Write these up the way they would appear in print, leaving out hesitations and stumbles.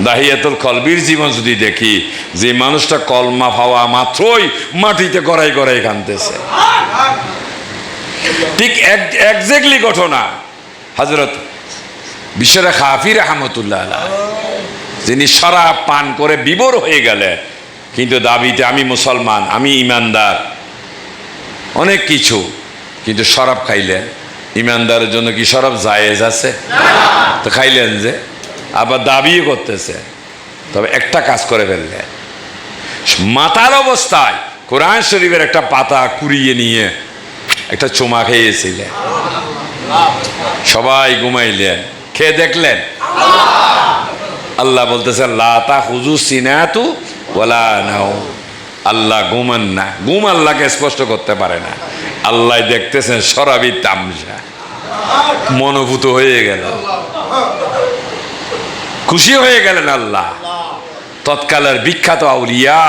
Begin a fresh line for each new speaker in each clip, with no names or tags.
দাহিয়াতুল কলবির জীবন যদি দেখি, যে মানুষটা কলমা পাওয়া মাত্রই মাটিতে গড়াই গড়াই কাঁদতেছে। ঠিক একজ্যাক্টলি ঘটনা হযরত বিশরা খাফি রাহমাতুল্লাহ আলাইহি, যিনি শরাব পান করে বিভোর হয়ে গেলেন, কিন্তু দাবিতে আমি মুসলমান, আমি ইমানদার, অনেক কিছু, কিন্তু শরাব খাইলেন। ইমানদারের জন্য কি শরাব জায়েজ আছে? তো খাইলেন যে, আবার দাবিও করতেছে। তবে একটা কাজ করে ফেললেন, মাতাল অবস্থায় কোরআন শরীফের একটা পাতা কুড়িয়ে নিয়ে একটা চুমা খেয়েছিলেন। সবাই ঘুমাইলেন, খেয়ে দেখলেন আল্লাহ বলতেছে লা তাখুযু সিনাতু ওয়ালা নাওম, আল্লাহ ঘুমান না। ঘুম আল্লাহকে স্পষ্ট করতে পারে না। আল্লাহ দেখতেছেন শরাবি তামসা। মনোভূত হয়ে গেল, খুশি হয়ে গেলেন আল্লাহ। তৎকালের বিখ্যাত আউলিয়া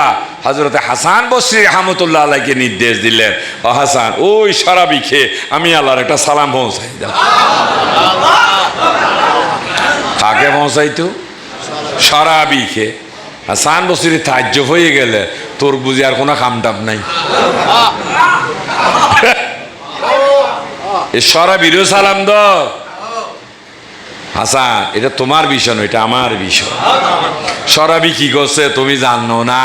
হযরত হাসান বসরি রাহমাতুল্লাহ আলাইহিকে নির্দেশ দিলেন, ও হাসান, ওই শরাবি খেয়ে আমি আল্লাহর একটা সালাম পৌঁছাই দাও। কাকে পৌঁছাইতো? শরাবি খেয়ে। হাসান বসরি তাজ্জব হয়ে গেলে, তোর বুঝি আর কোনো কামটাপ নাই? এ শরাবিরও সালাম দাও? হাসান, এটা তোমার বিষয় নয়, এটা আমার বিষয়। শরাবি কি করছে তুমি জানো না?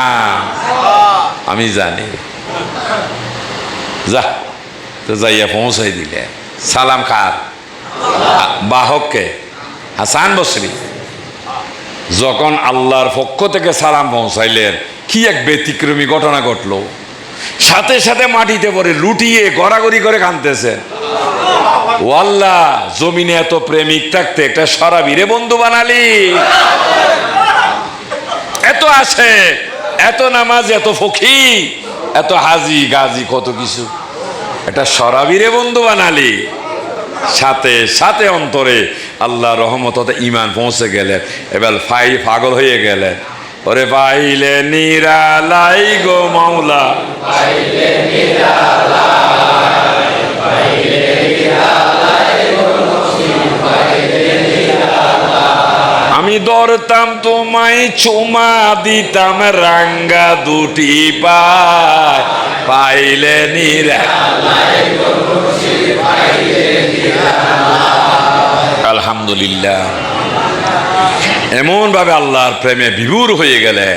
আমি জানি। যা, তো যাইয়া পৌঁছাই দিলে। সালাম কার? বাহককে? হাসান বসরি। যখন আল্লাহর পক্ষ থেকে সালাম পৌঁছাইলেন, কি এক ব্যতিক্রমী ঘটনা ঘটলো। সাথে সাথে মাটিতে পড়ে লুটিয়ে গড়াগড়ি করে কাঁদতেছেন, ও আল্লাহ, জমিনে এত প্রেমিক থাকতে একটা শরাবিরে বন্ধু বানালি। এত আসে, এত নামাজ, এত ফকি, এত হাজি গাজি, কত কিছু, একটা শরাবিরে বন্ধু বানালি। সাথে সাথে অন্তরে আল্লাহ রহমত ইমান পৌঁছে গেলেন। এবার পাগল হয়ে গেলেন, ওরে পাইলে নিরালাই গো মাওলা, আমি ধরতাম তোমায়, চুমা দিতাম রাঙ্গা দুটি পায়, পাইলে আলহামদুলিল্লাহ। এমন ভাবে আল্লাহর প্রেমে বিভোর হয়ে গেলে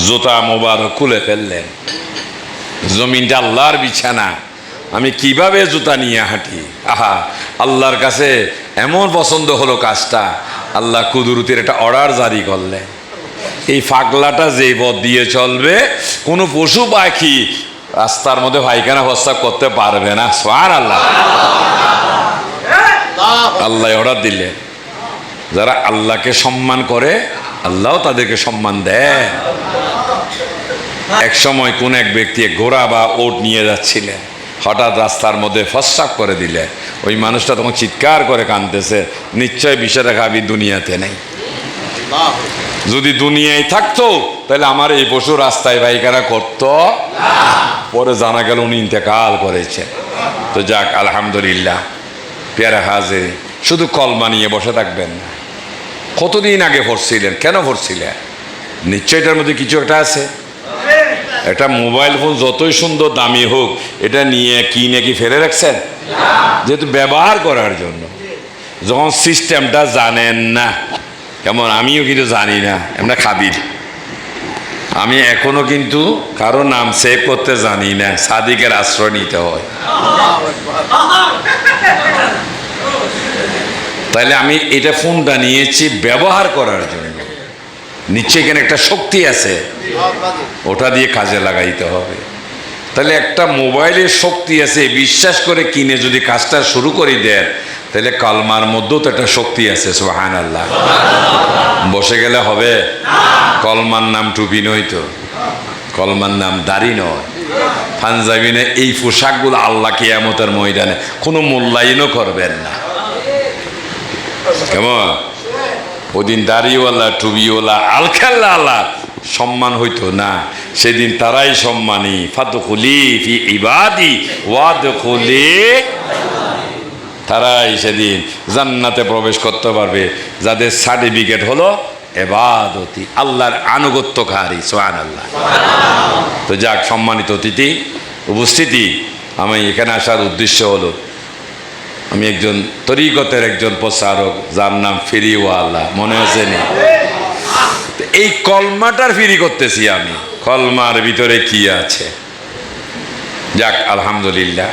জুতা মোবারক খুলে ফেললেন। জমিনটা আল্লাহর বিছানা, আমি কিভাবে জুতা নিয়ে হাঁটি। আহা, আল্লাহর কাছে এমন পছন্দ হলো কাজটা, আল্লাহ কুদরতের একটা অর্ডার জারি করলেন, এই পাগলাটা যে পথ দিয়ে চলবে কোনো পশু পাখি রাস্তার মধ্যে পায়খানা প্রস্রাব করতে পারবে না। সুবহানাল্লাহ। আল্লাহ অর্ডার দিলেন। যারা আল্লাহকে সম্মান করে, আল্লাহও তাদেরকে সম্মান দেয়। এক সময় কোন এক ব্যক্তি ঘোড়া বা ওট নিয়ে যাচ্ছিলেন, হঠাৎ রাস্তার মধ্যে প্রস্রাব করে দিলে, ওই মানুষটা তখন চিৎকার করে কাঁদতেছে, নিশ্চয় বিষয়টা খাবি দুনিয়াতে নেই। যদি দুনিয়ায় থাকতো তাহলে আমার এই পশু রাস্তায় পায়খানা করতো। পরে জানা গেল উনি ইন্তেকাল করেছেন। তো যাক, আলহামদুলিল্লাহ। পেয়ারা হাজির, শুধু কলমা নিয়ে বসে থাকবেন না। কতদিন আগে পড়ছিলেন, কেন পড়ছিলেন? নিশ্চয় এটার মধ্যে কিছু একটা আছে। একটা মোবাইল ফোন যতই সুন্দর দামি হোক, এটা নিয়ে কিনে কি ফেলে রাখছেন? যেহেতু ব্যবহার করার জন্য। যখন সিস্টেমটা জানেন না, কেমন আমিও কিন্তু জানি না, আমরা খাবির। আমি এখনো কিন্তু কারো নাম সেভ করতে জানি না, সাদিকের আশ্রয় নিতে হয়। তাহলে আমি এটা ফোনটা নিয়েছি ব্যবহার করার জন্য। নিশ্চয়ই এখানে একটা শক্তি আছে, ওটা দিয়ে কাজে লাগাইতে হবে। তাহলে একটা মোবাইলের শক্তি আছে, বিশ্বাস করে কিনে যদি কাজটা শুরু করে দেন, তাহলে কালমার মধ্যেও তো একটা শক্তি আছে। সুবহানাল্লাহ। বসে গেলে হবে? কলমার নাম টুপি নয় তো, কলমার নাম দাড়ি নয়, পাঞ্জাবি নয়। এই পোশাকগুলো আল্লাহ কিয়ামতের ময়দানে কোনো মূল্যায়নও করবেন না। কেমন? ওদিন দাড়িওয়ালা, টুবিওয়ালা, আলখাল্লা আল্লাহ সম্মান হইতো না। সেদিন তারাই সম্মানী। ফাদখুলি ফি ইবাদি ওয়াদখুলি। তারাই সেদিন জান্নাতে প্রবেশ করতে পারবে যাদের সার্টিফিকেট হলো ইবাদতি, আল্লাহর আনুগত্যকারী। সুবহানাল্লাহ। তো যাক, সম্মানিত অতিথি উপস্থিতি, আমি এখানে আসার উদ্দেশ্য হলো, আমি একজন তরিকতের একজন প্রচারক, যার নাম ফিরিওয়ালা, মনে আছে নি? এই কলমাটার ফিরি করতেছি আমি। কলমার ভিতরে কি আছে? যাক, আলহামদুলিল্লাহ,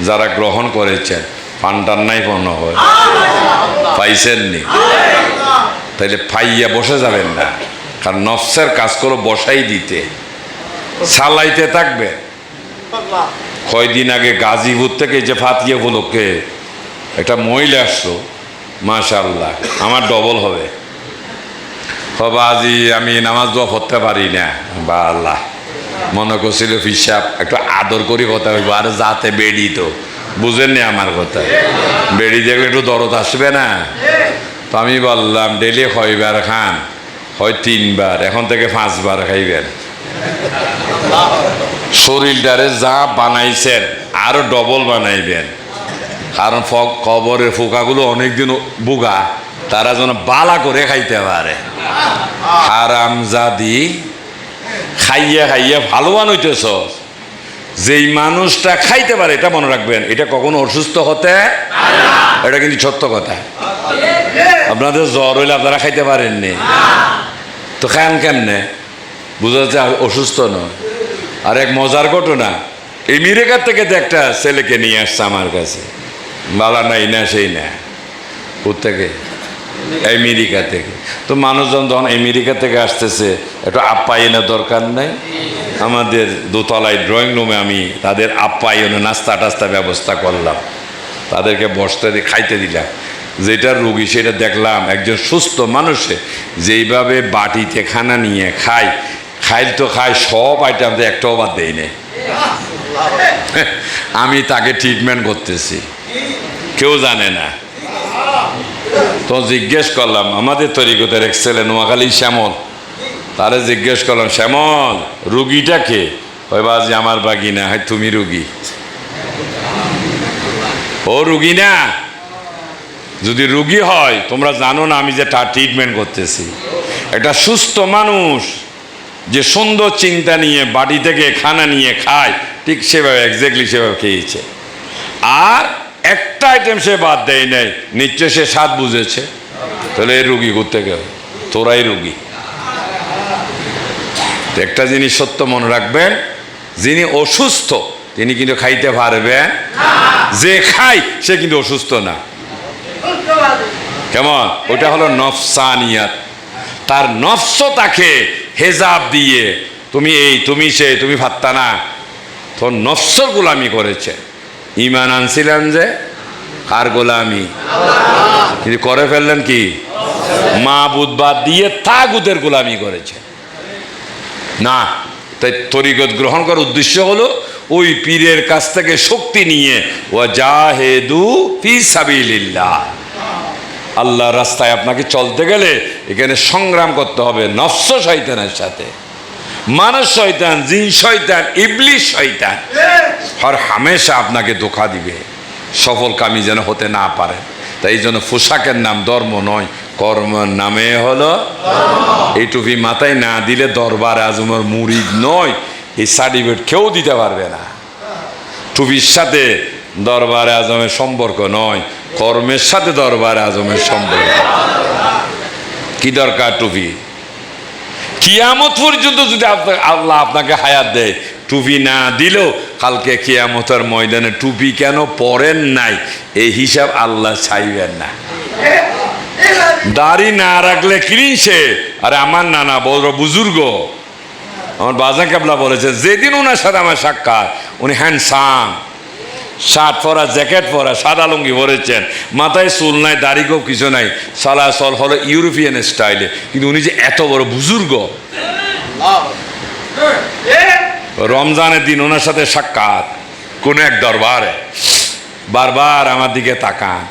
যারা গ্রহণ করেছেন পান্টার নাই পণ্য হয়, পাইছেননি? তাইলে ফাইয়া বসে যাবেন না, কারণ নফসের কাজ করো বসাই দিতে, চালাইতে থাকবে। কয়দিন আগে গাজীপুর থেকে যে ফাতিয়া উপলক্ষে একটা মহিলা আসলো, মাশাআল্লাহ, আমার ডবল হবে। বাবা আজি আমি নামাজ দোয়া পড়তে পারি না, বা আল্লাহ মনে করছিল হিসাব একটু আদর করি কথা হইব, আর যাতে বেড়ি তো বুঝেননি আমার কথা, বেড়ি দেখলে একটু দরদ আসবে না। তো আমি বললাম ডেলি কয়বার খান? হয় 3 বার, এখন থেকে 5 বার খাইবেন। শরীরটারে যা বানাইছেন আরো ডবল বানাইবেন, কারণ কবরের ফোকাগুলো অনেকদিন বুগা, তারা যেন বালা করে খাইতে পারে। হারামজাদি, খাইয়া খাইয়া ভালোবান হইতেছ। যেই মানুষটা খাইতে পারে, এটা মনে রাখবেন, এটা কখনো অসুস্থ হতে, এটা কিন্তু সত্য কথা। আপনাদের জ্বর হইলে আপনারা খাইতে পারেননি, তো খান কেমনে? বুঝা যাচ্ছে অসুস্থ নয়। আর এক মজার ঘটনা, আমেরিকার থেকে তো একটা ছেলেকে নিয়ে আসছে আমার কাছে, বালা নাই না সেই না, থেকে আমেরিকা থেকে। তো মানুষজন যখন আমেরিকা থেকে আসতেছে, একটু আপ্যায়নের দরকার নাই? আমাদের দোতলায় ড্রয়িং রুমে আমি তাদের আপ্যায়নে নাস্তা টাস্তা ব্যবস্থা করলাম, তাদেরকে বসতে খাইতে দিলাম। যেটা রুগী সেটা দেখলাম, একজন সুস্থ মানুষে যেইভাবে বাটিতে খানা নিয়ে খায়, খাইল তো খায়, সব আইটেম তো একটাও বাদ দেয় না। আমি তাকে ট্রিটমেন্ট করতেছি, কেউ জানে না। তো জিজ্ঞেস করলাম, আমাদের তরিকতের এক ছেলে নোয়াখালী শ্যামল, তারে জিজ্ঞেস করলাম, শ্যামল রুগীটা কে? ওই বাজি আমার বাগি না, হয় তুমি রুগী? ও রুগী না? যদি রুগী হয় তোমরা জানো না আমি যে তার ট্রিটমেন্ট করতেছি। একটা সুস্থ মানুষ যে সুন্দর চিন্তা নিয়ে বাড়ি থেকে খানা নিয়ে খায়, ঠিক সেভাবে এক্স্যাক্টলি সেভাবে খেয়েছে, আর একটা আইটেম সে বাদ দেয় নাই, নিশ্চয় সে স্বাদ বুঝেছে। তাহলে এই রুগী করতে গেল, তোরাই রুগী। একটা জিনিস সত্য মনে রাখবেন, যিনি অসুস্থ তিনি কিন্তু খাইতে পারবেন, যে খায় সে কিন্তু অসুস্থ না। কেমন? ওটা হলো নফসানিয়াত। তার নফস তাকে হেজাব দিয়ে, তুমি এই, তুমি সে, তুমি ভাত্তা না, তোর নফসর গোলামি করেছে। ইমান আনছিলেন যে কার গোলামি? কিন্তু করে ফেললেন কি? মাবুদ বাদ দিয়ে তাগুতের গোলামি করেছে না। তাই তরিকত গ্রহণ করার উদ্দেশ্য হলো ওই পীরের কাছ থেকে শক্তি নিয়ে ওয়াজাহিদু ফি সাবিলিল্লাহ, আল্লাহর রাস্তায় আপনাকে চলতে গেলে এখানে সংগ্রাম করতে হবে নফস শয়তানের সাথে। মানুষ শয়তান, জিন শয়তান, ইবলিশ শয়তান হর হামেশা আপনাকে ধোঁকা দিবে, সফল কামি যেন হতে না পারে। তাই এই জন্য পোশাকের নাম ধর্ম নয়, কর্মের নামে হলো। এই টুপি মাথায় না দিলে দরবার আজমের মুরিদ নয়, এই সার্টিফিকেট কেউ দিতে পারবে না। টুপির সাথে দরবারে আজমের সম্পর্ক নয়, কর্মের সাথে দরবারে আজমের সম্পর্ক। কি দরকার টুপি? কিয়ামত পর্যন্ত যদি আল্লাহ আপনাকে হায়াত দেয়, টুপি না দিলেও কালকে কিয়ামতের ময়দানে টুপি কেন পরেন নাই এই হিসাব আল্লাহ চাইবেন না। দাড়ি না রাখলে কিনছে। আরে আমার নানা বড় বুজুর্গ, আমার বাজা কেবলা বলেছে, যেদিন ওনার সাথে আমার সাক্ষাৎ, উনি হ্যান্ডসাম, শার্ট পরা, জ্যাকেট পরা, সাদা লুঙ্গি পরেছেন, মাথায় চুল নাই, দাড়ি কেউ কিছু নাই, চলাচল হলো ইউরোপিয়ান স্টাইলে। কিন্তু উনি যে এত বড় বুজুর্গ, রমজানের দিন ওনার সাথে সাক্ষাৎ কোন এক দরবারে, বারবার আমার দিকে তাকান।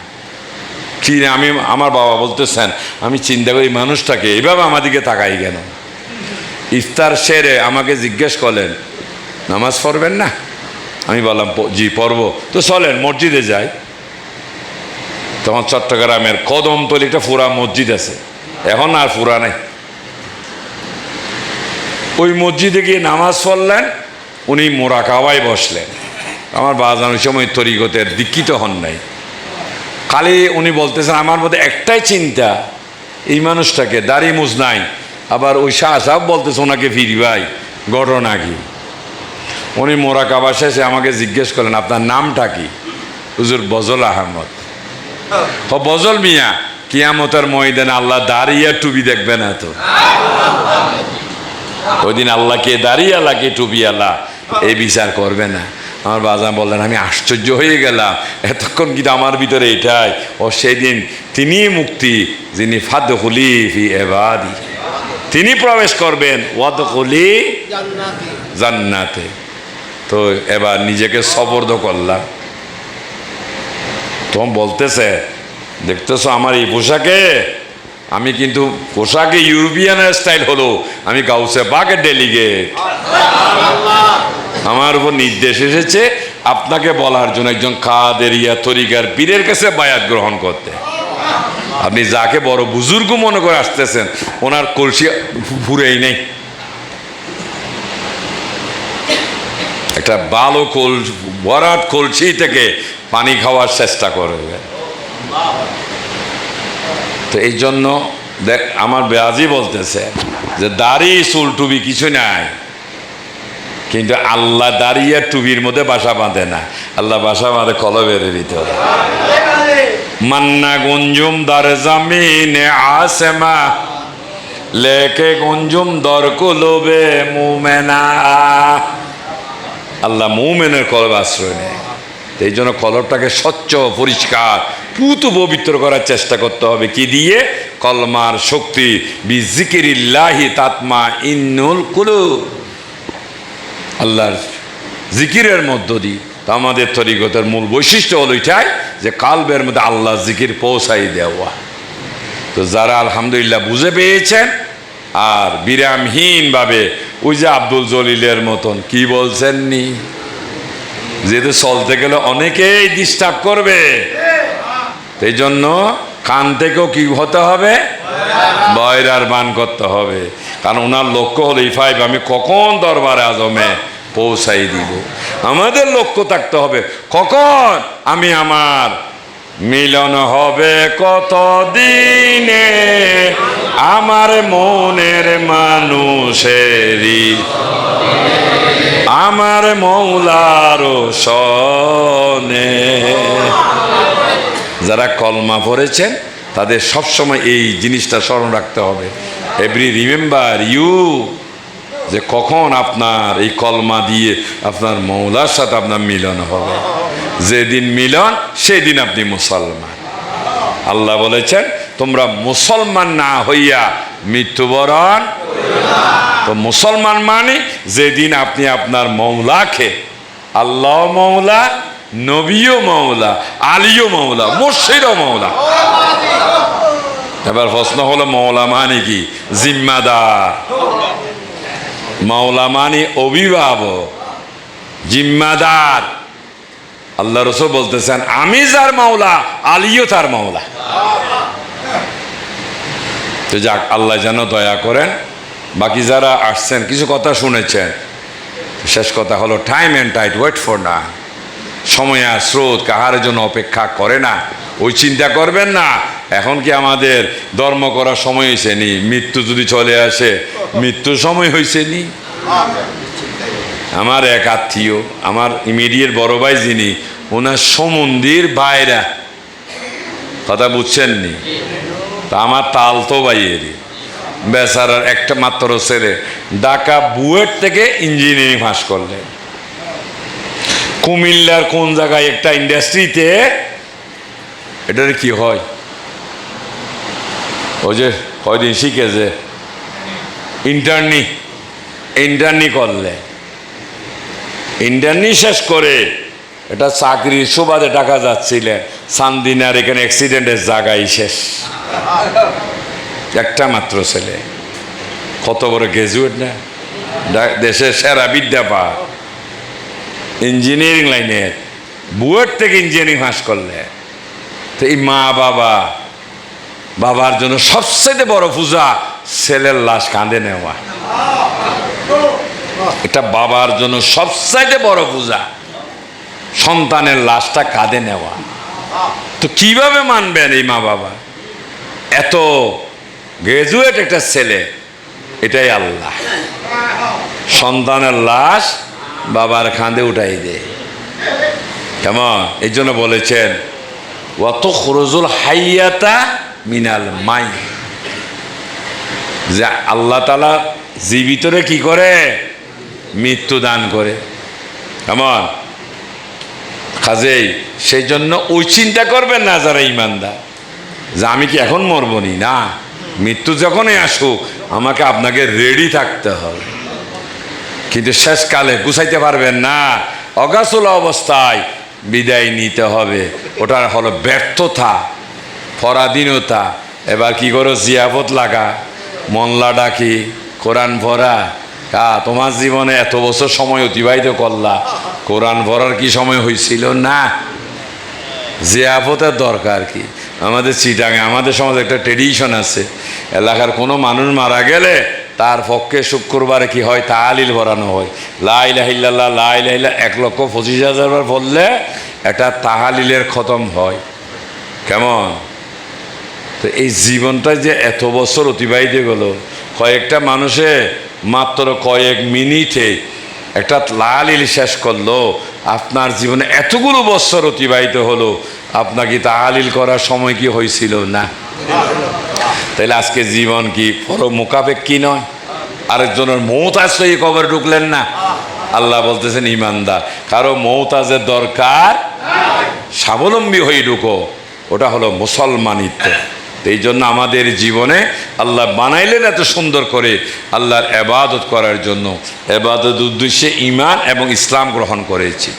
কি আমি, আমার বাবা বলতেছেন, আমি চিন্তা করি মানুষটাকে এইভাবে আমার দিকে তাকাই কেন। ইফতার সেরে আমাকে জিজ্ঞেস করলেন, নামাজ পড়বেন না? আমি বললাম জি পড়ব। তো চলেন মসজিদে যাই। তখন চট্টগ্রামের কদমতলী একটা পুরা মসজিদ আছে, এখন আর পুরা নেই। ওই মসজিদে গিয়ে নামাজ পড়লেন, উনি মোরাকাবায় বসলেন। আমার বাজান ওই সময় তরিকতের দীক্ষিত হন নাই। খালি উনি বলতেছেন আমার মধ্যে একটাই চিন্তা, এই মানুষটাকে দাড়ি মুজ নাই, আবার ওই শাহ সাহেব বলতেছে ওনাকে ফিরবাই, ঘটনা কি? উনি মোরাকাবা শেষে আমাকে জিজ্ঞেস করলেন আপনার নামটা কি? হুজুর বজল আহমদ। বজল মিয়া, কিয়ামতের ময়দানে আল্লাহ দাঁড়িয়ে টুপি দেখবে না তো? ওই দিন আল্লাহকে দাঁড়িয়ে আল্লাহকে টুপি আল্লাহ এই বিচার করবে না। আমার বাজান বললেন আমি আশ্চর্য হয়ে গেলাম, এতক্ষণ কিন্তু আমার ভিতরে এটাই। ও সেদিন তিনি মুক্তি, যিনি ফাদখুলি ফি ইবাদি, তিনি প্রবেশ করবেন ওয়াদখুলি জান্নাতে। তো এবার নিজেকে সবর্দ করলাম। তখন বলতেছে দেখতেছো আমার এই পোশাকে, আমি কিন্তু পোশাকে ইউরোপিয়ানের স্টাইল হলো, আমি গাউসে পাকের ডেলিগেট। আমার উপর নির্দেশ এসেছে আপনাকে বলার জন্য একজন কাদেরিয়া তরিকার পীরের কাছে বায়াত গ্রহণ করতে। আপনি যাকে বড় বুজুর্গ মনে করে আসতেছেন, ওনার কলসি ফুরেই নেই। একটা ভালো ভরাট কলসি থেকে পানি খাওয়ার চেষ্টা করবে। তো এই জন্য দেখ আমার বেয়াজি বলতেছে যে দাড়ি চুল টুবি কিছু নাই, কিন্তু আল্লাহ দাঁড়িয়ে টুবির মধ্যে বাসা বাঁধে না, আল্লাহ বাসা বাঁধে কলবের ভিতরে। মান্না গুঞ্জুম দর জমিনে আসমা লেকে গুঞ্জুম দর কুলুবে মুমেনা। আল্লাহ মুমেনের কলব আশ্রয় নেয়। এই জন্য কলবটাকে স্বচ্ছ পরিষ্কার পুত পবিত্র করার চেষ্টা করতে হবে। কি দিয়ে? কলমার শক্তি, বিজিকিরিল্লাহি তাতমা ইন্নুল কুলুব, আল্লাহর জিকিরের মধ্য দিয়ে। তো আমাদের তরিকতের মূল বৈশিষ্ট্য হলো এটাই যে কালবের মধ্যে আল্লাহ জিকির পৌঁছাই দেওয়া। তো যারা আলহামদুলিল্লাহ বুঝে পেয়েছেন আর বিরামহীনভাবে ওই যে আব্দুল জলিলের মতন কি বলছেননি, যেহেতু চলতে গেলে অনেকেই ডিস্টার্ব করবে, এই জন্য কান থেকেও কি হতে হবে, বয়রার বান করতে হবে। কারণ ওনার লক্ষ্য হলো ইফাইভ আমি কখন দরবারে আজমে পৌঁছাই দিব। আমাদের লক্ষ্য থাকতে হবে কখন আমি আমার মিলন হবে কত দিনে আমার মনের মানুষেরই আমার মৌলার সনে। যারা কলমা পড়েছেন তাদের সবসময় এই জিনিসটা স্মরণ রাখতে হবে, এভরি রিমেম্বার ইউ, যে কখন আপনার এই কলমা দিয়ে আপনার মৌলার সাথে আপনার মিলন হবে। যেদিন মিলন সেদিন আপনি মুসলমান। আল্লাহ বলেছেন তোমরা মুসলমান না হইয়া মৃত্যুবরণ। তো মুসলমান মানে যেদিন আপনি আপনার মৌলাকে, আল্লাহ মৌলা, নবীও মৌলা, আলীও মৌলা, মুর্শিদও মৌলা। এবার প্রশ্ন হলো মৌলা মানে কি? জিম্মাদার। মৌলা মানে অভিভাবক, জিম্মাদার। আল্লাহ রাসূল বলতেছেন আমি যার মৌলা আলীও তার মৌলা। তো যাক, আল্লাহ যেন দয়া করেন। বাকি যারা আসছেন কিছু কথা শুনেছেন, শেষ কথা হলো time and tide wait for না। সময় আর স্রোত কাহারের জন্য অপেক্ষা করে না। ওই চিন্তা করবেন না এখন কি আমাদের ধর্ম করার সময় হয়েছে নি, মৃত্যু যদি চলে আসে মৃত্যুর সময় হয়েছে নি। আমার এক আত্মীয়, আমার ইমিডিয়েট বড় ভাই যিনি, ওনার সমন্দির বাইরা, কথা বুঝছেন নি? তা আমার তাল তো ভাইয়েরই, বেচারার একটা মাত্র ছেলে ঢাকা বুয়েট থেকে ইঞ্জিনিয়ারিং পাস করলেন। কুমিল্লার কোন জায়গায় একটা ইন্ডাস্ট্রিতে, এটার কি হয় ওই যে কয়দিন শিখেছে ইন্টার্নি করলে, ইন্টার্নি শেষ করে এটা চাকরির সুবাদে টাকা যাচ্ছিলেন, চান্দিনার এখানে অ্যাক্সিডেন্টের জায়গায় শেষ। একটা মাত্র ছেলে, কত বড় গ্রাজুয়েট না, দেশের সেরা বিদ্যাপাঠ, ইঞ্জিনিয়ারিং লাইনের, বুয়েট থেকে ইঞ্জিনিয়ারিং পাস করলে। তো এই মা বাবা, বাবার জন্য সবচেয়ে বড় পূজা ছেলের লাশ কাঁধে নেওয়া। এটা বাবার জন্য সবচাইতে বড় পূজা, সন্তানের লাশটা কাঁধে নেওয়া। তো কিভাবে মানবেন এই মা বাবা? এত গ্রাজুয়েট একটা ছেলে, এটাই আল্লাহ সন্তানের লাশ বাবার কাঁধে উঠাই দে। কেমন? এই জন্য বলেছেন ওয়াত খরজুল হাইয়াতা মিনাল মাই, যে আল্লাহ তাআলা জীবিতরে কি করে? মৃত্যু দান করে। কেমন? কাজেই সেই জন্য ওই চিন্তা করবেন না যারা ঈমানদার, যে আমি কি এখন মরবনি, না, মৃত্যু যখনই আসুক আমাকে আপনাকে রেডি থাকতে হবে। কিন্তু শেষকালে গুছাইতে পারবেন না, অগাছলা অবস্থায় বিদায় নিতে হবে। ওটা হলো ব্যর্থতা, পরাধীনতা। এবার কি করো? জিয়াফত লাগা, মনলা ডাকি, কোরআন ভরা। তোমার জীবনে এত বছর সময় অতিবাহিত করলা, কোরআন ভরার কি সময় হয়েছিল? না। জিয়াফতের দরকার কি? আমাদের চিটাঙে, আমাদের সমাজে একটা ট্রেডিশন আছে, এলাকার কোনো মানুষ মারা গেলে তার পক্ষে শুক্রবারে কি হয়? তাহালিল ভরানো হয়। লা ইলাহা ইল্লাল্লাহ, লা ইলাহা ইল্লাল্লাহ 1,25,000 বার বললে একটা তাহালিলের খতম হয়। কেমন? তো এই জীবনটা যে এত বছর অতিবাহিত গেল, কয়েকটা মানুষে মাত্র কয়েক মিনিটে একটা তাহালিল শেষ করলো, আপনার জীবনে এতগুলো বছর অতিবাহিত হলো, আপনাকে তাহালিল করার সময় কি হয়েছিল? না। তাহলে আজকে জীবন কি পরমুখাপেক্ষী নয়? আরেকজনের মৌত আসলে এই কবরে ঢুকলেন না। আল্লাহ বলতেছেন ঈমানদার কারো মৌতাজের দরকার, স্বাবলম্বী হয়ে ঢুকো, ওটা হলো মুসলমানিত্ব। এই জন্য আমাদের জীবনে আল্লাহ বানাইলেন এত সুন্দর করে আল্লাহর এবাদত করার জন্য। এবাদত উদ্দেশ্যে ঈমান এবং ইসলাম গ্রহণ করেছি।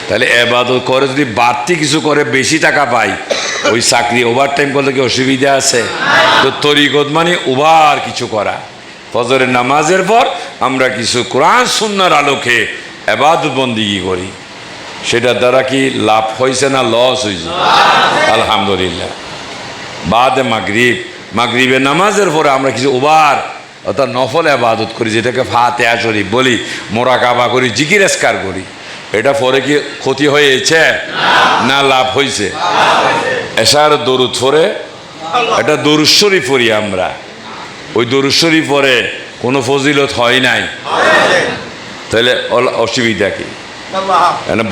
তাহলে এবাদত করে যদি বাড়তি কিছু করে বেশি টাকা পাই, ওই চাকরি ওভার টাইম করলে কি অসুবিধা আছে? তো তরিকত মানে ওভার কিছু করা। ফজরের নামাজের পর আমরা কিছু কোরআন সুন্নাহর আলোকে এবাদত বন্দিগি করি, সেটার দ্বারা কি লাভ হয়েছে না লস হয়েছে? আলহামদুলিল্লাহ। বাদে মাগরিবের নামাজের পরে আমরা কিছু ওভার অর্থাৎ নফল আবাদত করি, যেটাকে ফাতিহা শরীফ বলি, মোরাকাবা করি, জিকির আজকার করি। এটা পরে কি ক্ষতি হয়েছে না লাভ হয়েছে? এশার দরুদ পরে এটা দরুদ শরীফ পড়ি আমরা, ওই দরুদ শরীফ পরে কোনো ফজিলত হয় নাই, তাহলে অসুবিধা কি?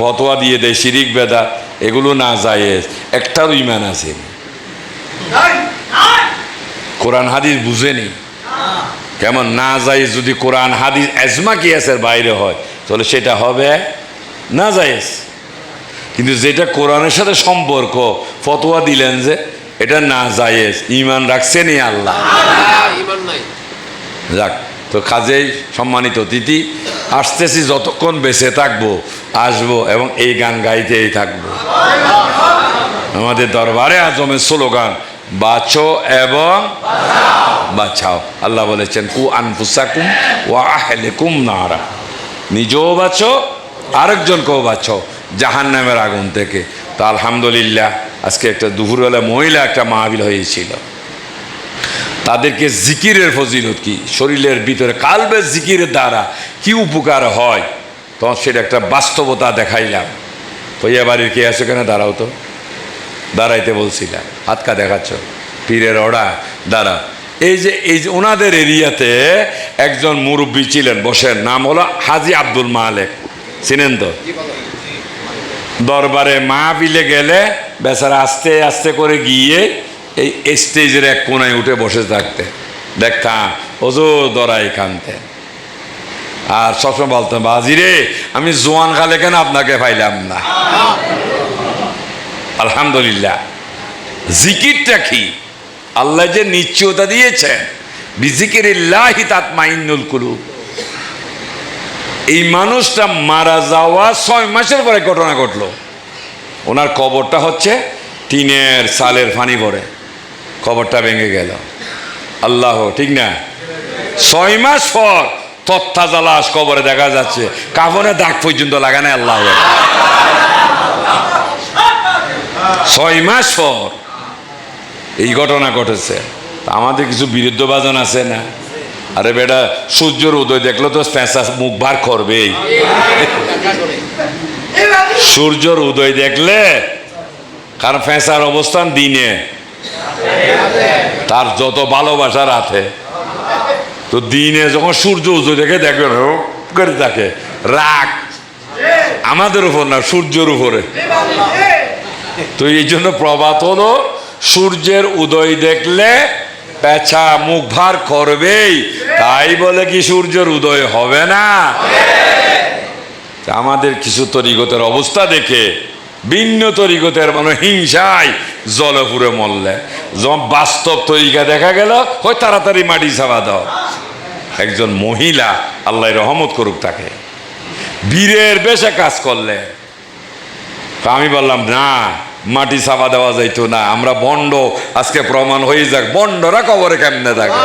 ফতোয়া দিয়ে দেয় শিরিক বেদাত, এগুলো না জায়েজ। একটারও ঈমান আছে, কোরআন হাদিস বুঝেনি। কেমন? না জায়েজ যদি কোরআন হাদিস এজমা কিয়াসের বাইরে হয় তাহলে সেটা হবে না জায়েজ। কিন্তু যেটা কোরআনের সাথে সম্পর্ক, ফতোয়া দিলেন যে এটা না জায়েজ, ঈমান রাখছেনই আল্লাহ। যাক, তো কাজেই সম্মানিত অতিথি, আসতেছি, যতক্ষণ বেঁচে থাকবো আসবো এবং এই গান গাইতেই থাকবো। আমাদের দরবারে আজমের স্লোগান বাঁচো এবং বাঁচাও। আল্লাহ বলেছেন কু আনফুসাকুম ওয়া আহলিকুম নারা, নিজেও বাঁচো আরেকজনকেও বাঁচো জাহান্নামের আগুন থেকে। তো আলহামদুলিল্লাহ আজকে একটা দুপুরবেলা মহিলা একটা মাহফিল হয়েছিল, তাদেরকে জিকিরের ফজিলত কি, শরীরের ভিতরে কালবের জিকিরের দ্বারা কি উপকার হয়, তখন সেটা একটা বাস্তবতা দেখাইলাম। ভাইয়া বাড়ির কে আছে কেন? দাঁড়াও তো, দাঁড়াইতে বলছিলাম, হাতকা দেখাচ্ছ, পীরের ওরা দাঁড়া। এই যে ওনাদের এরিয়াতে একজন মুরব্বী ছিলেন, বসেন, নাম হলো হাজি আব্দুল মালেক, চিনেন তো? দরবারে মাহফিলে গেলে বেচারা আস্তে আস্তে করে গিয়ে এই স্টেজের এক কোনায় উঠে বসে থাকতে দেখতাম, ওজোর দরাই কানতে। আর সবসময় বলতাম, বাজি রে আমি জোয়ান কালে কেন আপনাকে পাইলাম না। আলহামদুলিল্লাহ। জিকিরটা কি? আল্লাহ যে নিশ্চয়তা দিয়েছেন, বিজিকিরিল্লাহি তাতমাইন্নুল কুলুব। এই মানুষটা মারা যাওয়া 6 মাসের পরে ঘটনা ঘটলো। ওনার কবরটা হচ্ছে টিনের চালের ফানি পড়ে কবরটা ভেঙে গেল। আল্লাহ, ঠিক না? 6 মাস পর তথ্যা জালাস কবরে দেখা যাচ্ছে, কাফনে দাগ পর্যন্ত লাগানে। আল্লাহ, 6 মাস পর এই ঘটনা ঘটেছে। আমাদের কিছু বিরুদ্ধবাজন আছে না, আরে বেটা সূর্যের উদয় দেখলো তো পেঁচা মুখ বার করবেই। সূর্যের উদয় দেখলে, কারণ পেঁচার অবস্থান দিনে, তার যত ভালোবাসা রাতে, তো দিনে যখন সূর্য উদয় দেখে দেখবে করে থাকে রাগ আমাদের উপর না, সূর্যের উপরে। তো এই জন্য প্রবাদ হলো সূর্যের উদয় দেখলে পেঁচা মুখ ভার করবেই, তাই বলে কি সূর্যের উদয় হবে না? আমাদের কিছু তরিকতের অবস্থা দেখে ভিন্ন তরিকতের মানে হিংসায় জলে পুরে মরলে, যখন বাস্তব তরিকা দেখা গেল হয় তাড়াতাড়ি মাটি চাপা দাও। একজন মহিলা, আল্লাহ রহমত করুক তাকে, বীরের বেশে কাজ করলে, আমি বললাম না মাটি চাপা দেওয়া যাইতো না, আমরা বন্ড, আজকে প্রমাণ হয়ে যাক বন্ডরা কবরে কেমনে থাকে।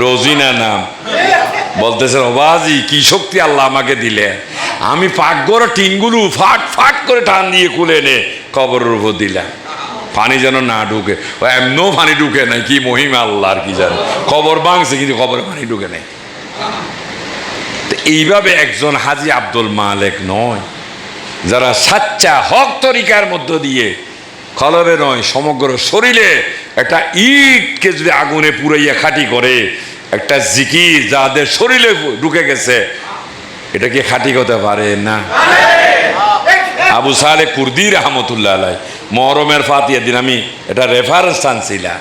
রোজিনা নাম, বলতেছে বাবাজি কি শক্তি আল্লাহ আমাকে দিলে, আমি পাকঘরে টিনগুলো ফাট ফাট করে টান দিয়ে খুলে এনে কবরের উপর দিলাম, পানি যেন না ঢুকে। এমনও পানি ঢুকে নাই, কি মহিমা আল্লাহ আর কি জানে, কবর ভাঙছে কিন্তু কবরে পানি ঢুকে নাই। এইভাবে একজন হাজী আব্দুল মালেক নয়, যারা সাচ্চা হক তরিকার মধ্য দিয়ে কলবে নয় সমগ্র শরীরে একটা ইটকে যদি আগুনে পুড়াইয়া খাঁটি করে, একটা জিকির যাদের শরীরে ঢুকে গেছে, এটা কি খাঁটি হতে পারে না? আবু সালেহ কুর্দি রহমতুল্লাহ আলাইহি মহরমের ফাতিহা দিন আমি এটা রেফারেন্স আনছিলাম,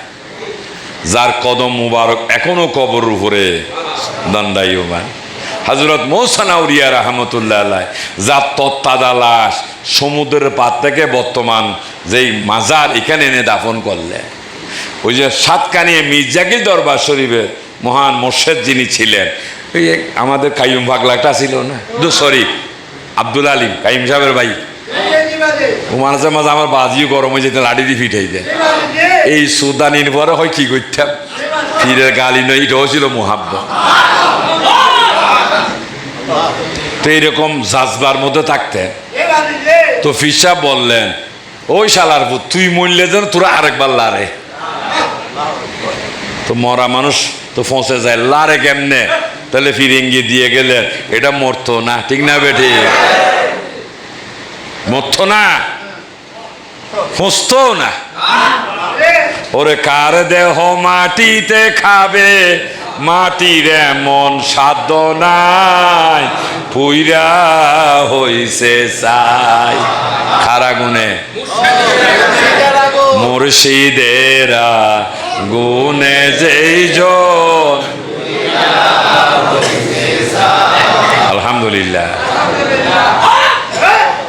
যার কদম মুবারক এখনো কবর উপরে দণ্ডায়মান। হযরত মৌসানাউরিয়া রহমতুল্লাহ আলাইহি যার তত্তাদা লাশ সমুদ্রের পার থেকে বর্তমান যেই মাজার এখানে এনে দাফন করলে, ওই যে সাতকানিয়া মির্জাকির দরবার শরীফের মহান মোর্শেদ যিনি ছিলেন, ওই আমাদের কাইয়ুম পাগলাটা ছিল না, সরি আব্দুল আলিম কাইম সাহেবের ভাই, ও মাঝে মাঝে আমার বাজিও গরম হয়ে যেত, লাঠি দিয়ে ফিটাই দেয়। এই সুদানির পরে হয় কি করতাম, ফিরের গালি নয়, এটাও ছিল মোহাব্বত। তো এইরকম জাজবার মধ্যে থাকতেন। তো ফির সাহেব বললেন, ওই শালার পুত তুই মরলে যেন তোরা আরেকবার লারে। তো মরা মানুষ তো ফসে যায়, লারে কেমনে? তাহলে ফিরিঙ্গি দিয়ে গেলে এটা মরতো না, ঠিক না বেটি? মরতো না, ফসতো না। ওরে কার দেহ মাটিতে খাবে, মাটির এমন সাধ্য নাই, পুইরা হইছে চাই। খারা গুনে মুর্শিদেরা গুনে যেই জন, আলহামদুলিল্লাহ।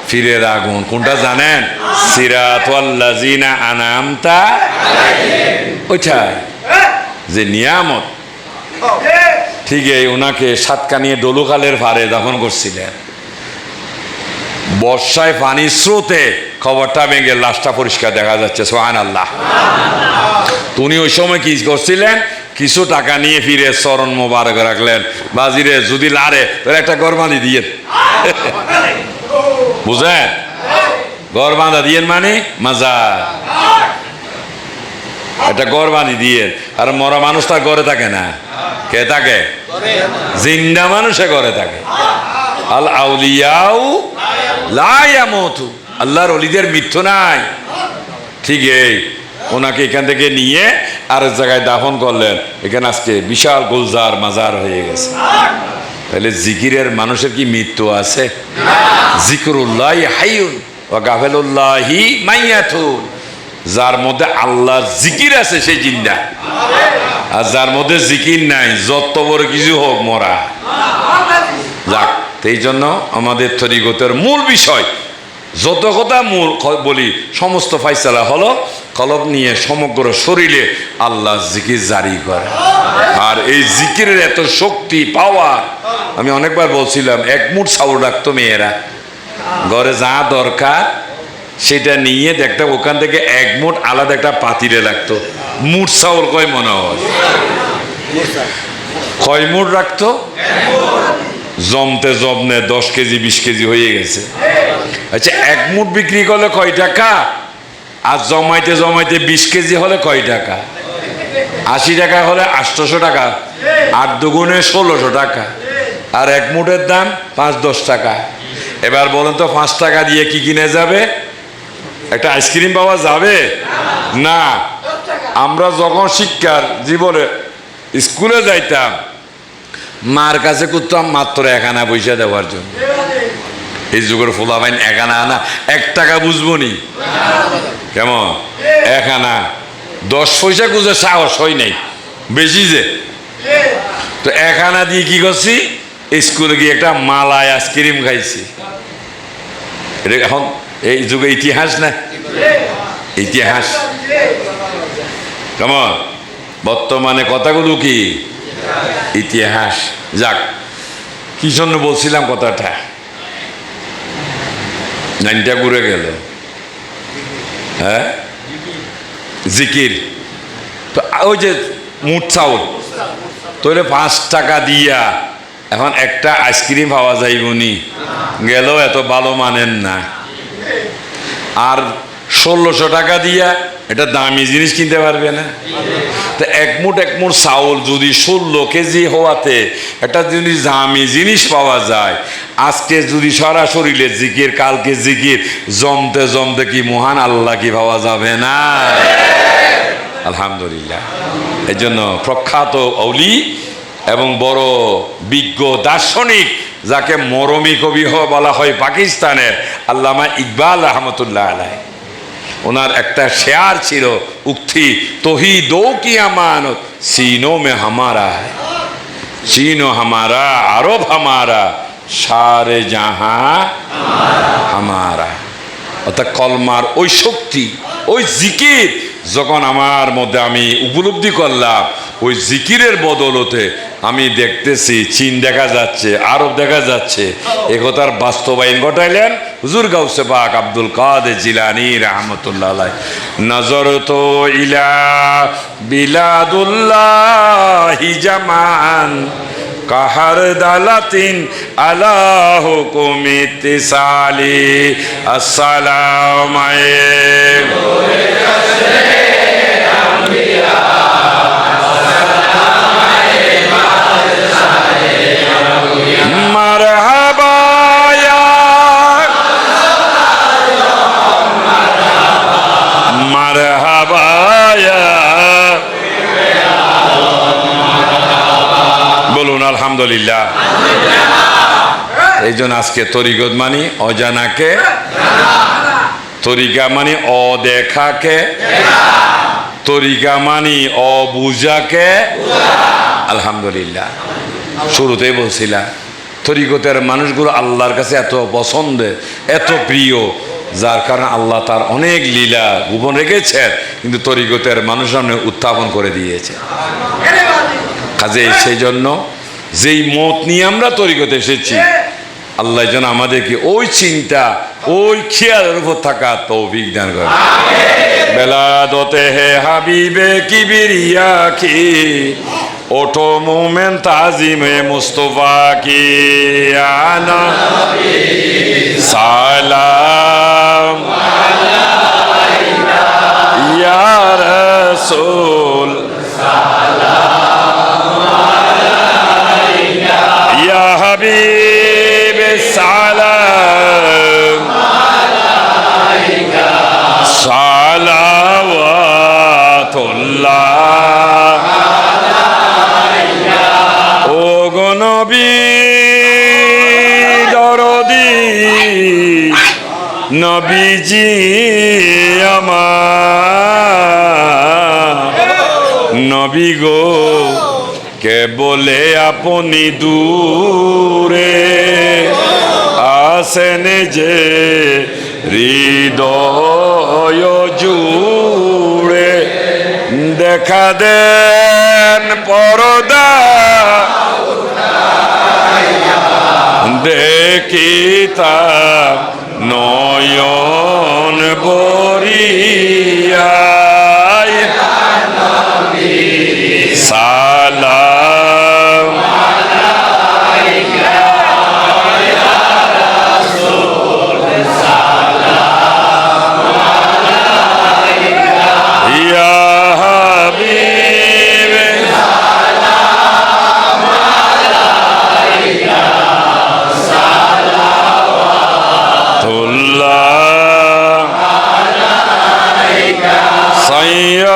ফিরের আগুন কোনটা জানেন? সিরাতাল্লাযিনা আনআমতা ওইটাই, যে নিয়ামত। ঠিক এই ওনাকে সাতকানিয়া ডলুখালের পারে দাফন করছিলেন, বর্ষায় পানির স্রোতে খবরটা ভেঙে লাশটা পরিষ্কার দেখা যাচ্ছে, সুবহানাল্লাহ। তো উনি ওই সময় কি করছিলেন, কিছু টাকা নিয়ে ফিরে চরণ মোবারক রাখলেন, বাজিরে যদি লারে তাহলে একটা গরবানি দিয়ে বুঝেন, গর বাঁধা দিয়েন মানে মাজার, একটা গরবানি দিয়ে। আর মরা মানুষ তার ঘরে থাকে না, কে থাকে? জিন্দা মানুষে ঘরে থাকে। আল আউলিয়াউ লা ইয়ামুতু, আল্লাহর ওলিদের মৃত্যু নাই। ঠিক এই ওনাকে এখান থেকে নিয়ে আরেক জায়গায় দাফন করলেন, এখানে আজকে বিশাল গুলজার মাজার হয়ে গেছে। তাহলে জিকিরের মানুষের কি মৃত্যু আছে? জিকরুল্লাহি হাইয়ুন ওয়া গাফিলুল্লাহি মাইয়াতুন, যার মধ্যে আল্লাহর জিকির আছে সে জিন্দা, আর যার মধ্যে জিকির নাই যত বড় কিছু হোক মরা। যাক, এই জন্য আমাদের তরিকতের মূল বিষয় যত কথা মূল বলি, সমস্ত ফাইসালা হলো কলব নিয়ে সমগ্র শরীরে আল্লাহ জিকির জারি করে। আর এই জিকিরের এত শক্তি পাওয়া, আমি অনেকবার বলছিলাম, এক মুঠ চাউল রাখতো মেয়েরা ঘরে, যা দরকার সেটা নিয়ে দেখতে, ওখান থেকে এক মুঠ আলাদা একটা পাতিলে রাখতো। মুঠ চাউল কয় মনে হয়? কয় মুঠ রাখতো? জমতে জমনে 10 কেজি 20 কেজি হয়ে গেছে। আচ্ছা, এক মুঠ বিক্রি করলে কয় টাকা? আর জমাইতে জমাইতে 20 কেজি হলে কয় টাকা? 80 টাকা হলে 800 টাকা, 8 দুগুণে 1600 টাকা। আর এক মুঠের দাম 5-10 টাকা। এবার বলেন তো 5 টাকা দিয়ে কি কিনে যাবে? একটা আইসক্রিম পাওয়া যাবে না। আমরা যখন শিক্ষার জীবনে স্কুলে যাইতাম, মার কাছে করতাম মাত্র 1 আনা পয়সা দেওয়ার জন্য। এই যুগের ফোলা ভাই 1 আনা, 1 টাকা বুঝবো নি কেমন? 1 আনা 10 পয়সা খুঁজে সাহস হয় নাই, বেশি যে। তো 1 আনা দিয়ে কি করছি? স্কুলে গিয়ে একটা মালাই আইসক্রিম খাইছি। এটা এখন এই যুগে ইতিহাস না? ইতিহাস কেমন? বর্তমানে কথাগুলো কি ইতিহাস। যাক, কি জন্য বলছিলাম কথাটা, লাইনটা ঘুরে গেল। হ্যাঁ, জিকির। তো ওই যে মুঠ চাউল তোরে 5 টাকা দিয়া এখন একটা আইসক্রিম পাওয়া যাইবনি, গেল এত ভালো মানেন না। আর 1600 টাকা দিয়া এটা দামি জিনিস কিনতে পারবে না। তো এক মুঠ চাউল যদি 16 কেজি হওয়াতে একটা জিনিস দামি জিনিস পাওয়া যায়, আজকে যদি সরাসরি জিকির, কালকে জিকির, জমতে জমতে কি মহান আল্লাহ কি পাওয়া যাবে না? আলহামদুলিল্লাহ। এই জন্য প্রখ্যাত অলি এবং বড় বিজ্ঞ দার্শনিক, যাকে মরমী কবি বলা হয় পাকিস্তানের, আল্লামা ইকবাল রহমতুল্লাহ আলাইহি, ওনার একটা শেয়ার ছিল, উক্তি, তৌহিদো কি আমানত সিনো মে হামারা है, चीनो हमारा, अरब हमारा, सारे जहां हमारा। অর্থাৎ কলমার ওই শক্তি, ওই জিকির যখন আমার মধ্যে আমি উপলব্ধি করলাম, ওই জিকিরের বদলতে আমি দেখতেছি চীন দেখা যাচ্ছে, আরব দেখা যাচ্ছে। একথার বাস্তবায়ন ঘটাইলেন হুজুর গাউসে পাক আব্দুল কাদের জিলানী রহমতুল্লাহ আলাইহি। নজর তো ইলা বিলাদুল্লাহি জামান কাহার দালাতিন আলা হুকুমি তিসালি। আসসালামু আলাইকুম। মারহাবা ইয়া মারহাবা ইয়া, বলুন আলহামদুলিল্লাহ। এই জন্য আজকে তরিকত মানি অজানাকে, তরিকা মানি অদেখাকে, তরিকা মানি অবুঝাকে। আলহামদুলিল্লাহ। শুরুতেই বলছিলাম তরিকতের মানুষগুলো আল্লাহর কাছে এত পছন্দের, এত প্রিয়, যার কারণে আল্লাহ তার অনেক লীলা গোপন রেখেছেন, কিন্তু তরিকতের মানুষ উত্থাপন করে দিয়েছে। কাজে সেই জন্য যেই মত নিয়ে আমরা তরিকতে এসেছি, আল্লাহ যেন আমাদেরকে ওই চিন্তা, ওই খেয়ালের উপর থাকা তৌফিক দান করে। বেলাদতে হে হাবিবে কিবরিয়া কি, ওঠো মোমেন তাজিমে মুস্তফা কি, আনা সালাম ইয়া রাসূল, ইয়া হাবিব সালাম সালাওয়াতুল্লাহ। ও গো নবী দরদি, নবীজি আমার নবী গো, কে বলে আপনি দূরে আসেন যে হৃদয় জুড়ে, দেখা দেন পরদা দেখিতা নয়ন বরিয়া। সালাম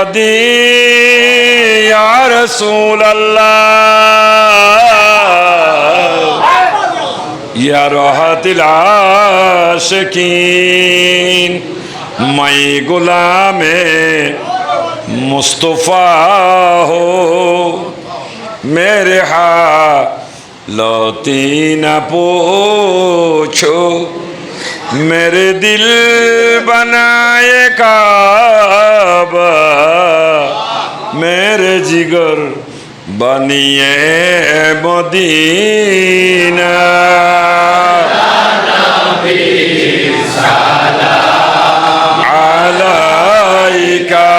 সাইয়্যিদি ইয়া রাসূলাল্লাহ ইয়া রাহাতিল আশিকিন मैं गुलामे मुस्तफ़ा हो मेरे हालती न पूछो मेरे दिल बनाए काबा मेरे जिगर बनिए मदीना अलैका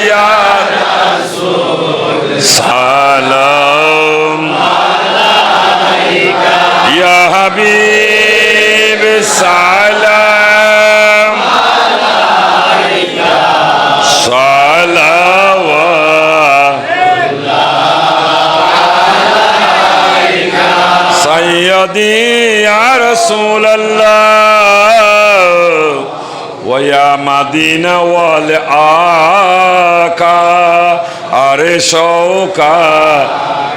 या रसूल सलाम अलैका या हबीब सलाम अलैका सलावत अलैका सय्यदी या रसूल वया मदीना वाले आका अरे शौका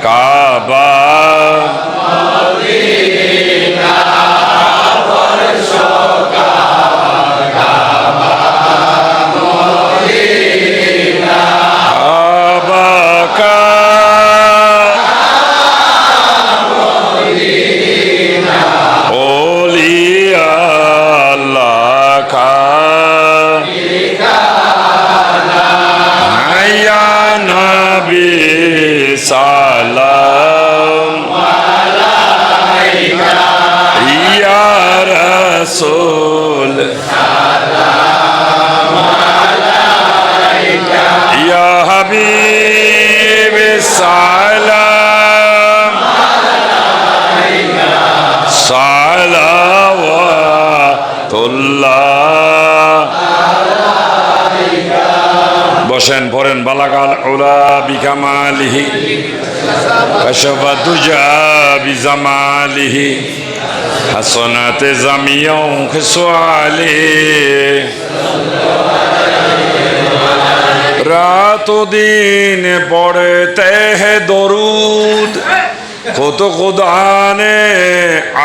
काबा मदीना वाले शौका काबा मदीना काबा का मदीना ओलिया अल्लाह का सलाम अलैका या रसूल सलाम अलैका या हबीब सलाम अलैका सलावतुल्लाह বসেন পড়েন বালাগাল উলা বিকামালিহি কাশফা দুজা বিজামালিহি হাসনাতে জামিউ খিসওয়ালি রাত ও দিন পড়তে হে দরুদ কত খুদানে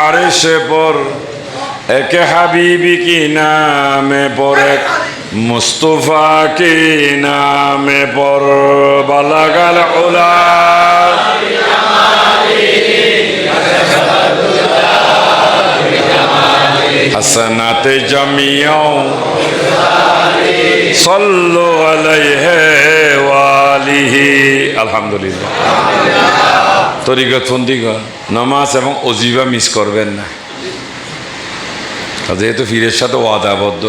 আরশ পর এক হাবিবি কি নামে পড়ে मुस्तफा के नाम पर बलगल उला हसनत जमियों सल्लु अलैहि वालिहि अल्हम्दुलिल्लाह तरीकत फंदिगा नामाज এবং ওজিফা মিস করবেন না যেহেতু ফিরের সাথে ওয়াদাবদ্ধ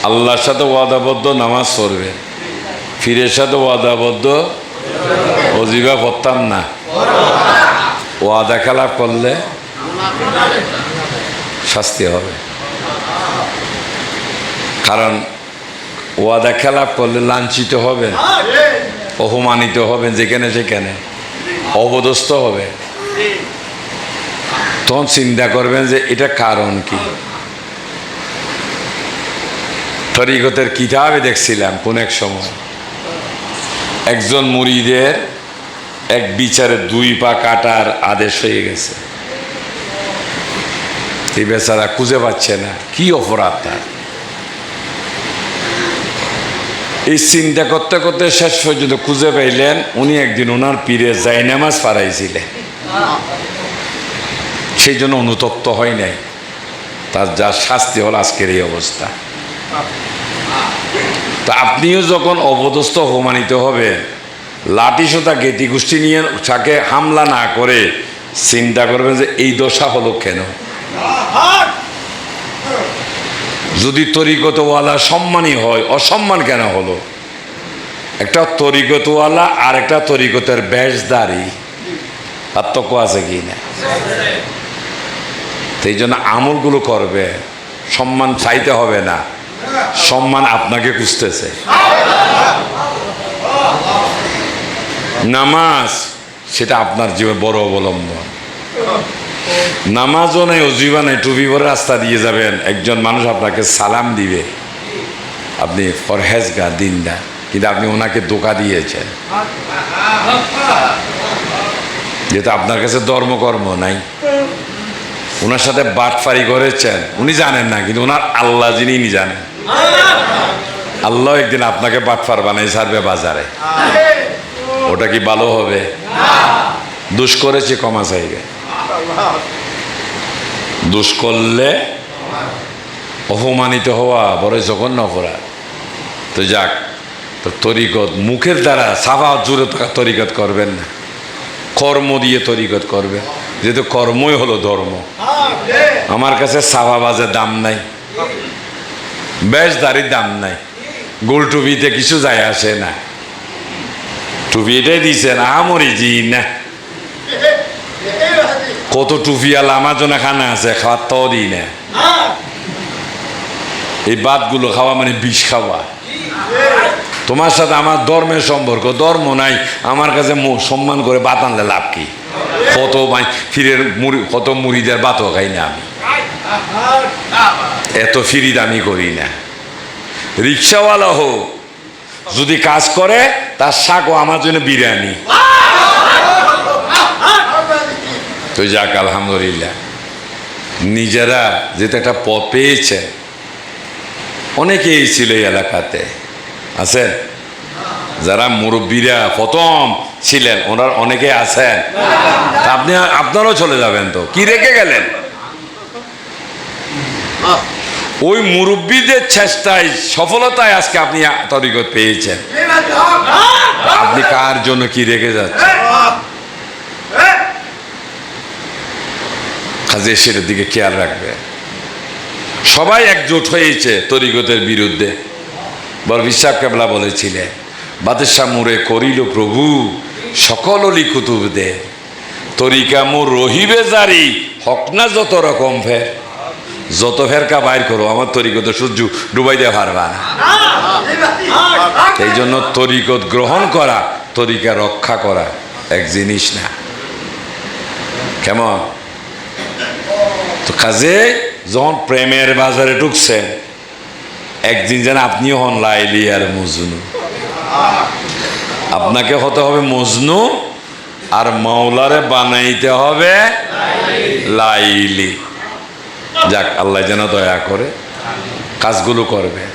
আল্লাহর সাথে ওয়াদাবদ্ধ নামাজ পড়বে ফিরের সাথে ওয়াদাবদ্ধ ওজিফা পড়তাম না ওয়াদা খেলাপ করলে শাস্তি হবে কারণ ওয়াদা খেলাপ করলে লাঞ্ছিত হবেন অপমানিত হবেন যেখানে সেখানে অপদস্থ হবে তখন চিন্তা করবেন যে এটা কারণ কি তরিকতের কিতাবে দেখছিলাম কোন এক সময় একজন মুরিদের এক বিচারে 2 পা কাটার আদেশ হয়ে গেছে এই বেচারা খুঁজে পাচ্ছে না কি অপরাধ তার এই চিন্তা করতে করতে শেষ পর্যন্ত খুঁজে পাইলেন উনি একদিন ওনার পীরে জায়নামাজ পড়াইছিলেন সেই জন্য অনুতপ্ত হয় নাই তার যা শাস্তি হল আজকের এই অবস্থা তা আপনিও যখন অপদস্থ অপমানিত হবে লাঠি সোটা গেটি গোষ্ঠী নিয়ে তাকে হামলা না করে চিন্তা করবেন যে এই দশা হলো কেন যদি তরিকতওয়ালা সম্মানী হয় অসম্মান কেন হলো একটা তরিকতওয়ালা আর একটা তরিকতের বেশদারি পার্থক্য আছে কি না সেই জন্য আমলগুলো করবে সম্মান চাইতে হবে না সম্মান আপনাকে খুঁজতেছে নামাজ সেটা আপনার জীবনে বড় অবলম্বন নামাজও নেই অজিবা নেই টুপি পরে রাস্তা দিয়ে যাবেন একজন মানুষ আপনাকে সালাম দিবে আপনি পরহেজগার দিনদার, কিন্তু আপনি ওনাকে ধোঁকা দিয়েছেন, যেহেতু আপনার কাছে ধর্মকর্ম নাই। ওনার সাথে বাটফারি করেছেন, উনি জানেন না, কিন্তু ওনার আল্লাহ যিনি জানেন। আল্লাহ একদিন আপনাকে বাটফার বানাই ছাড়বে বাজারে, ওটা কি ভালো হবে? দোষ করেছে ক্ষমা চাইবে, দোষ করলে অপমানিত হওয়া বড় জঘন্য অপরাধ। তো যাক, তো তরিকত মুখের দ্বারা সাফা জুড়ে তরিকত করবেন না, কর্ম দিয়ে তরিকত করবেন, যেহেতু কর্মই হলো ধর্ম। আমার কাছে সাফাবাজের দাম নাই, বেশদারির দাম নাই, গোল টুপিতে কিছু যায় আসে না, টুপি এটাই দিছেন আমরি জি না। কত টুপিয়ালা আমার জন্য খানা আছে, খাওয়ার তো দিই না। এই বাদগুলো খাওয়া মানে বিষ খাওয়া। তোমার সাথে আমার ধর্মের সম্পর্ক, ধর্ম নাই, আমার কাছে সম্মান করে বাত আনলে লাভ কি? কত ফিরের কত মুড়িদের বাতও খাই না আমি, এত ফিরি দামি করি না। রিক্সাওয়ালা হোক, যদি কাজ করে তার শাকও আমার জন্য বিরিয়ানি। তো যাক, আলহামদুলিল্লাহ, নিজেরা যেটা একটা পথ পেয়েছে। অনেকেই ছিল এই এলাকাতে, আছেন যারা মুরব্বীরা প্রথম ছিলেন, ওনার অনেকে আছেন। আপনারাও চলে যাবেন, তো কি রেখে গেলেন? ওই মুরব্বীদের চেষ্টায়, সফলতায় আজকে আপনি তরিকত পেয়েছেন। আপনি কার জন্য কি রেখে যাচ্ছেন? কাজে সেটার দিকে খেয়াল রাখবে। সবাই একজোট হয়েছে তরিকতের বিরুদ্ধে। বড় বিশ্বাস কেবলা বলেছিলেন, বাদশাহ মুরে করিল প্রভু সকল অলি কুতুব দে, তরিকা মোর রহিবে জারি, হক না যত রকম ফের। যত ফেরকা বাইর করো, আমার তরিকত সূর্য ডুবাই দেওয়া পারবা না। এই জন্য তরিকত গ্রহণ করা, তরিকা রক্ষা করা এক জিনিস না। কেমন? তো কাজে যখন প্রেমের বাজারে ঢুকছে, একদিন যেন আপনিও হন লাইলি আর মজনু। আপনাকে হতে হবে মজনু, আর মাওলারে বানাইতে হবে লাইলি। যাক, আল্লাহ যেন দয়া করে কাজগুলো করবে।